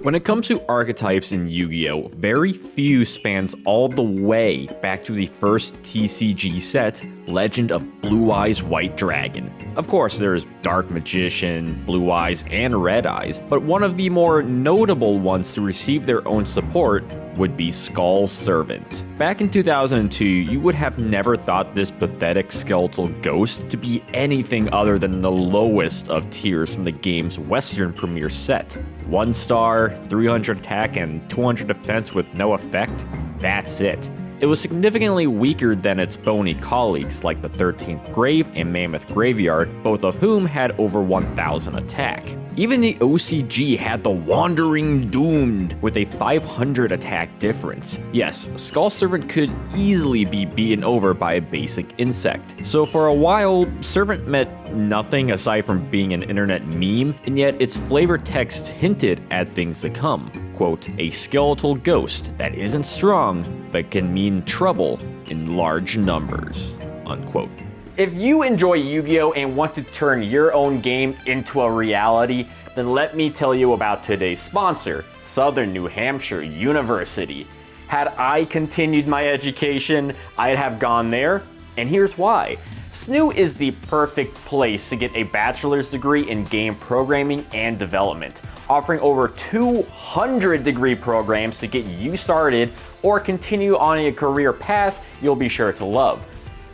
When it comes to archetypes in Yu-Gi-Oh!, very few spans all the way back to the first TCG set, Legend of Blue Eyes White Dragon. Of course, there's Dark Magician, Blue Eyes, and Red Eyes, but one of the more notable ones to receive their own support would be Skull Servant. Back in 2002, you would have never thought this pathetic skeletal ghost to be anything other than the lowest of tiers from the game's Western premiere set. 1 star, 300 attack, and 200 defense with no effect? That's it. It was significantly weaker than its bony colleagues like the 13th Grave and Mammoth Graveyard, both of whom had over 1000 attack. Even the OCG had the Wandering Doomed with a 500 attack difference. Yes, Skull Servant could easily be beaten over by a basic insect. So for a while, Servant meant nothing aside from being an internet meme, and yet its flavor text hinted at things to come. Quote, a skeletal ghost that isn't strong, but can mean trouble in large numbers, unquote. If you enjoy Yu-Gi-Oh! And want to turn your own game into a reality, then let me tell you about today's sponsor, Southern New Hampshire University. Had I continued my education, I'd have gone there, and here's why. SNU is the perfect place to get a bachelor's degree in game programming and development, offering over 200 degree programs to get you started or continue on a career path you'll be sure to love.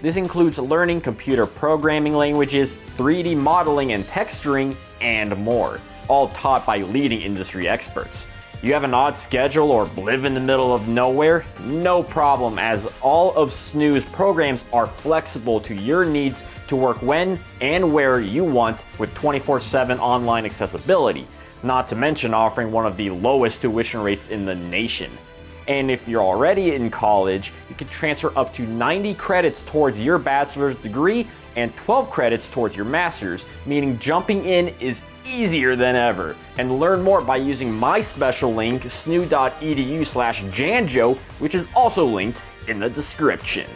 This includes learning computer programming languages, 3D modeling and texturing, and more, all taught by leading industry experts. You have an odd schedule or live in the middle of nowhere? No problem, as all of SNU's programs are flexible to your needs to work when and where you want with 24/7 online accessibility, not to mention offering one of the lowest tuition rates in the nation. And if you're already in college, you can transfer up to 90 credits towards your bachelor's degree and 12 credits towards your master's, meaning jumping in is easier than ever. And learn more by using my special link, snu.edu/Janjo, which is also linked in the description.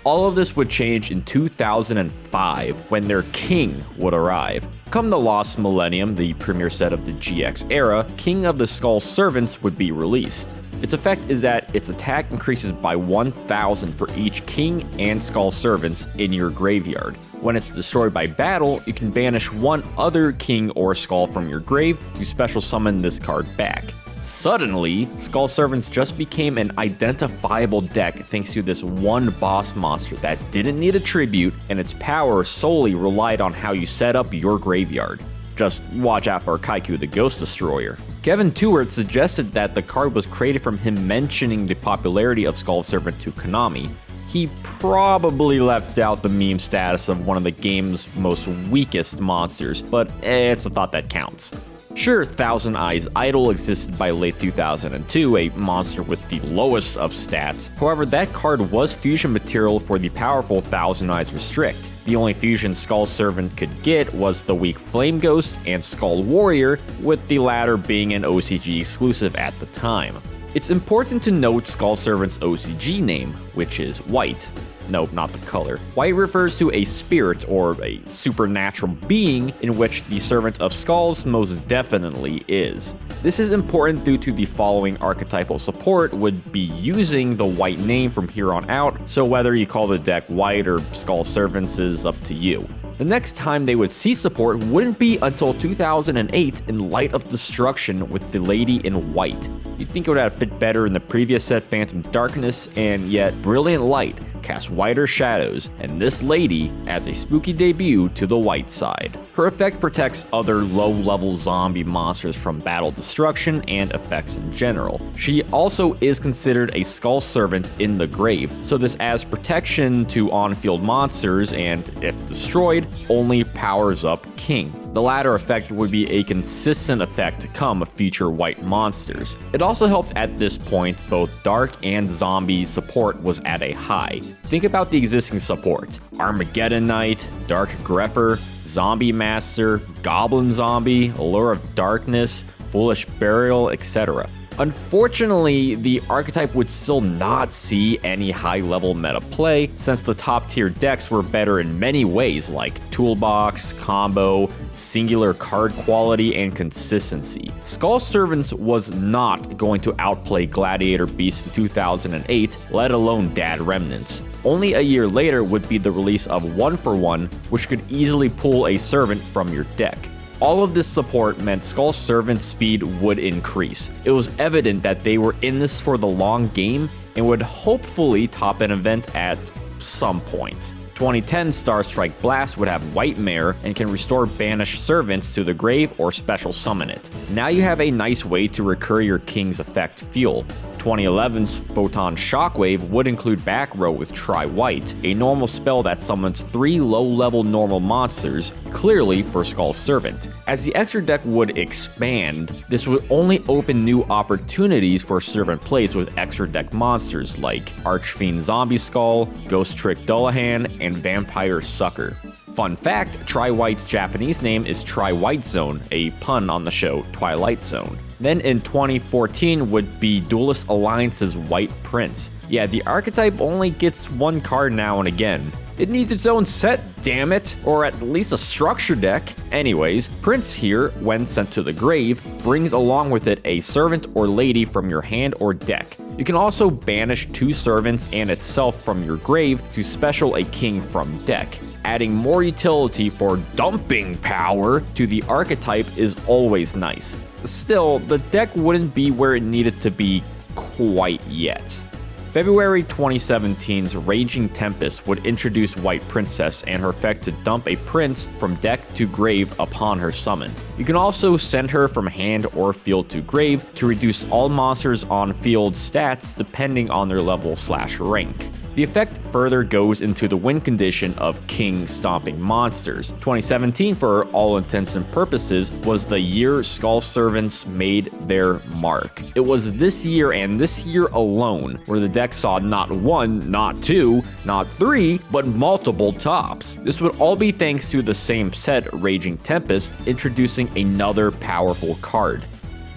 All of this would change in 2005 when their king would arrive. Come the Lost Millennium, the premiere set of the GX era, King of the Skull Servants would be released. Its effect is that its attack increases by 1000 for each King and Skull Servants in your graveyard. When it's destroyed by battle, you can banish one other King or Skull from your grave to special summon this card back. Suddenly, Skull Servants just became an identifiable deck thanks to this one boss monster that didn't need a tribute, and its power solely relied on how you set up your graveyard. Just watch out for Kaiku the Ghost Destroyer. Kevin Tewart suggested that the card was created from him mentioning the popularity of Skull Servant to Konami. He probably left out the meme status of one of the game's most weakest monsters, but it's a thought that counts. Sure, Thousand Eyes Idol existed by late 2002, a monster with the lowest of stats. However, that card was fusion material for the powerful Thousand Eyes Restrict. The only fusion Skull Servant could get was the weak Flame Ghost and Skull Warrior, with the latter being an OCG exclusive at the time. It's important to note Skull Servant's OCG name, which is White. No, not the color. White refers to a spirit or a supernatural being in which the Servant of Skulls most definitely is. This is important due to the following archetypal support would be using the white name from here on out, so whether you call the deck White or Skull Servants is up to you. The next time they would see support wouldn't be until 2008 in Light of Destruction with the Lady in White. You'd think it would have fit better in the previous set Phantom Darkness, and yet Brilliant Light casts whiter shadows, and this lady adds a spooky debut to the white side. Her effect protects other low-level zombie monsters from battle destruction and effects in general. She also is considered a Skull Servant in the grave, so this adds protection to on-field monsters and, if destroyed, only powers up King. The latter effect would be a consistent effect to come of future white monsters. It also helped at this point both dark and zombie support was at a high. Think about the existing support: Armageddon Knight, Dark Grepher, Zombie Master, Goblin Zombie, Allure of Darkness, Foolish Burial, etc. Unfortunately, the archetype would still not see any high-level meta play, since the top-tier decks were better in many ways like Toolbox, Combo, singular card quality and consistency. Skull Servants was not going to outplay Gladiator Beast in 2008, let alone Dad Remnants. Only a year later would be the release of 1-for-1, which could easily pull a servant from your deck. All of this support meant Skull Servant's speed would increase. It was evident that they were in this for the long game and would hopefully top an event at some point. 2010 Star Strike Blast would have White Mare and can restore banished servants to the grave or special summon it. Now you have a nice way to recur your King's Effect Fuel. 2011's Photon Shockwave would include back row with Try White, a normal spell that summons 3 low-level normal monsters, clearly for Skull Servant. As the extra deck would expand, this would only open new opportunities for Servant plays with extra deck monsters like Archfiend Zombie Skull, Ghost Trick Dullahan, and Vampire Sucker. Fun fact, Try White's Japanese name is Try White Zone, a pun on the show Twilight Zone. Then in 2014 would be Duelist Alliance's White Prince. Yeah, the archetype only gets one card now and again. It needs its own set, damn it, or at least a structure deck. Anyways, Prince here, when sent to the grave, brings along with it a servant or lady from your hand or deck. You can also banish 2 servants and itself from your grave to special a king from deck. Adding more utility for dumping power to the archetype is always nice. Still, the deck wouldn't be where it needed to be quite yet. February 2017's Raging Tempest would introduce White Princess and her effect to dump a prince from deck to grave upon her summon. You can also send her from hand or field to grave to reduce all monsters on field stats depending on their level/rank. The effect further goes into the win condition of king stomping monsters. 2017, for all intents and purposes, was the year Skull Servants made their mark. It was this year and this year alone where the deck saw not 1, not 2, not 3, but multiple tops. This would all be thanks to the same set, Raging Tempest, introducing another powerful card.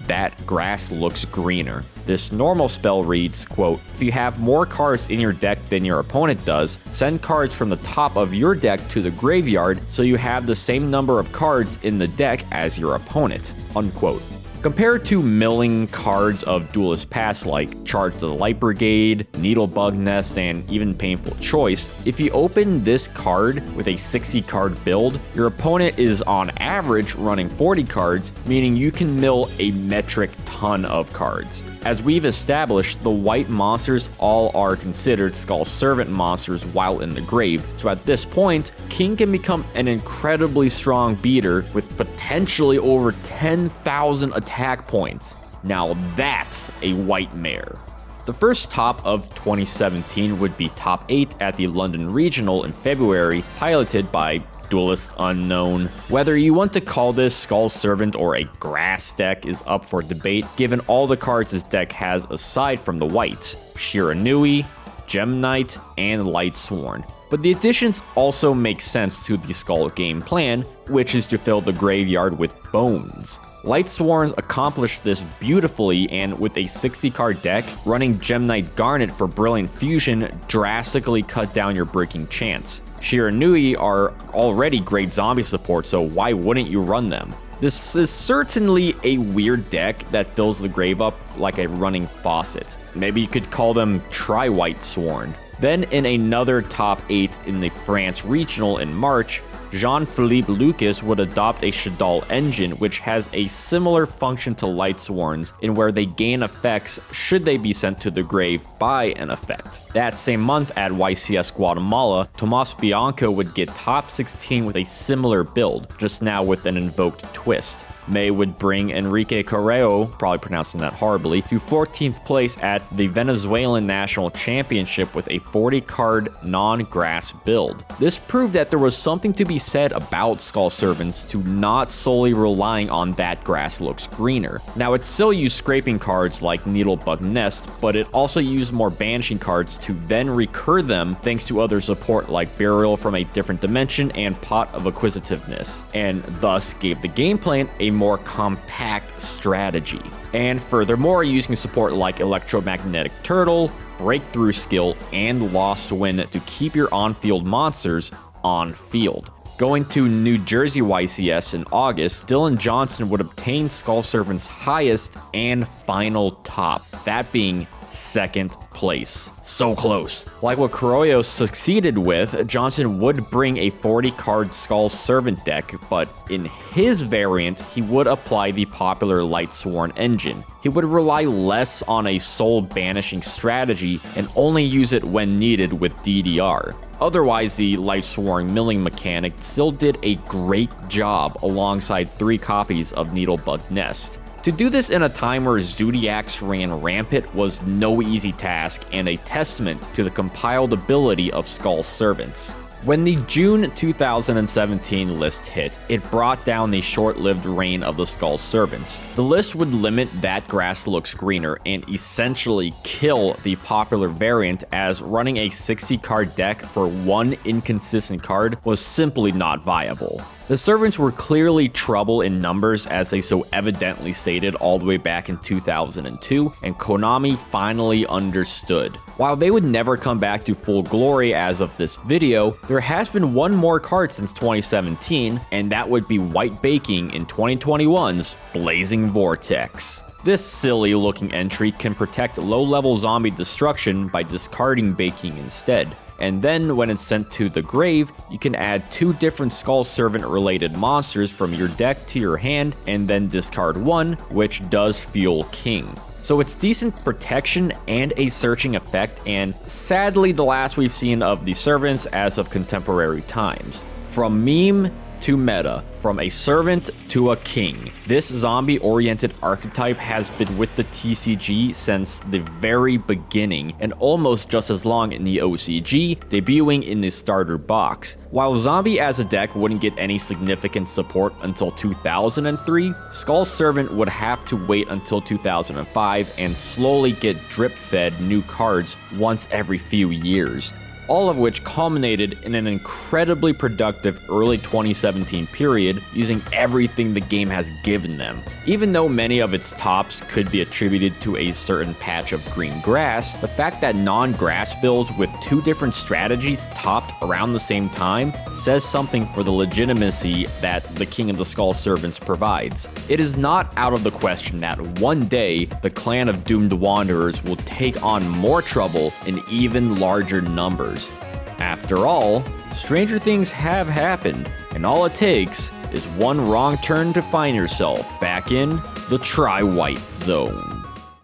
That grass looks greener. This normal spell reads, quote, if you have more cards in your deck than your opponent does, send cards from the top of your deck to the graveyard so you have the same number of cards in the deck as your opponent, unquote. Compared to milling cards of Duelist Pass like Charge the Light Brigade, Needlebug Nest, and even Painful Choice, if you open this card with a 60 card build, your opponent is on average running 40 cards, meaning you can mill a metric ton of cards. As we've established, the white monsters all are considered Skull Servant monsters while in the grave, so at this point, King can become an incredibly strong beater with potentially over 10,000 attack points. Now that's a white mare. The first top of 2017 would be top 8 at the London Regional in February, piloted by Duelist Unknown. Whether you want to call this Skull Servant or a grass deck is up for debate, given all the cards this deck has aside from the whites: Shiranui, Gem Knight, and Lightsworn. But the additions also make sense to the Skull game plan, which is to fill the graveyard with bones. Lightsworns accomplish this beautifully, and with a 60 card deck, running Gem Knight Garnet for Brilliant Fusion drastically cut down your breaking chance. Shiranui are already great zombie support, so why wouldn't you run them? This is certainly a weird deck that fills the grave up like a running faucet. Maybe you could call them Try White Sworn. Then in another top 8 in the France Regional in March, Jean-Philippe Lucas would adopt a Shadal engine, which has a similar function to Lightsworn's, in where they gain effects should they be sent to the grave by an effect. That same month at YCS Guatemala, Tomas Bianco would get top 16 with a similar build, just now with an invoked twist. May would bring Enrique Correo, probably pronouncing that horribly, to 14th place at the Venezuelan National Championship with a 40-card non-grass build. This proved that there was something to be said about Skull Servants to not solely relying on that grass looks greener. Now, it still used scraping cards like Needlebug Nest, but it also used more banishing cards to then recur them thanks to other support like Burial from a Different Dimension and Pot of Acquisitiveness, and thus gave the game plan a more compact strategy. And furthermore, using support like Electromagnetic Turtle, Breakthrough Skill, and Lost Wind to keep your on-field monsters on field. Going to New Jersey YCS in August, Dylan Johnson would obtain Skull Servant's highest and final top, that being second place. So close. Like what Kuroyo succeeded with, Johnson would bring a 40-card Skull Servant deck, but in his variant, he would apply the popular Lightsworn engine. He would rely less on a soul banishing strategy and only use it when needed with DDR. Otherwise, the Lightsworn milling mechanic still did a great job alongside 3 copies of Needlebug Nest. To do this in a time where Zodiacs ran rampant was no easy task and a testament to the compiled ability of Skull Servants. When the June 2017 list hit, it brought down the short-lived reign of the Skull Servants. The list would limit That Grass Looks Greener and essentially kill the popular variant, as running a 60-card deck for one inconsistent card was simply not viable. The Servants were clearly trouble in numbers, as they so evidently stated all the way back in 2002, and Konami finally understood. While they would never come back to full glory as of this video, there has been one more card since 2017, and that would be White Baking in 2021's Blazing Vortex. This silly looking entry can protect low-level zombie destruction by discarding Baking instead. And then when it's sent to the grave, you can add 2 different Skull Servant related monsters from your deck to your hand and then discard 1, which does fuel King. So it's decent protection and a searching effect, and sadly the last we've seen of the Servants as of contemporary times. From meme to meta, from a servant to a king. This zombie-oriented archetype has been with the TCG since the very beginning, and almost just as long in the OCG, debuting in the starter box. While zombie as a deck wouldn't get any significant support until 2003, Skull Servant would have to wait until 2005 and slowly get drip-fed new cards once every few years. All of which culminated in an incredibly productive early 2017 period, using everything the game has given them. Even though many of its tops could be attributed to a certain patch of green grass, the fact that non-grass builds with 2 different strategies topped around the same time says something for the legitimacy that the King of the Skull Servants provides. It is not out of the question that one day the clan of Doomed Wanderers will take on more trouble in even larger numbers. After all, stranger things have happened, and all it takes is one wrong turn to find yourself back in the Tri-White Zone.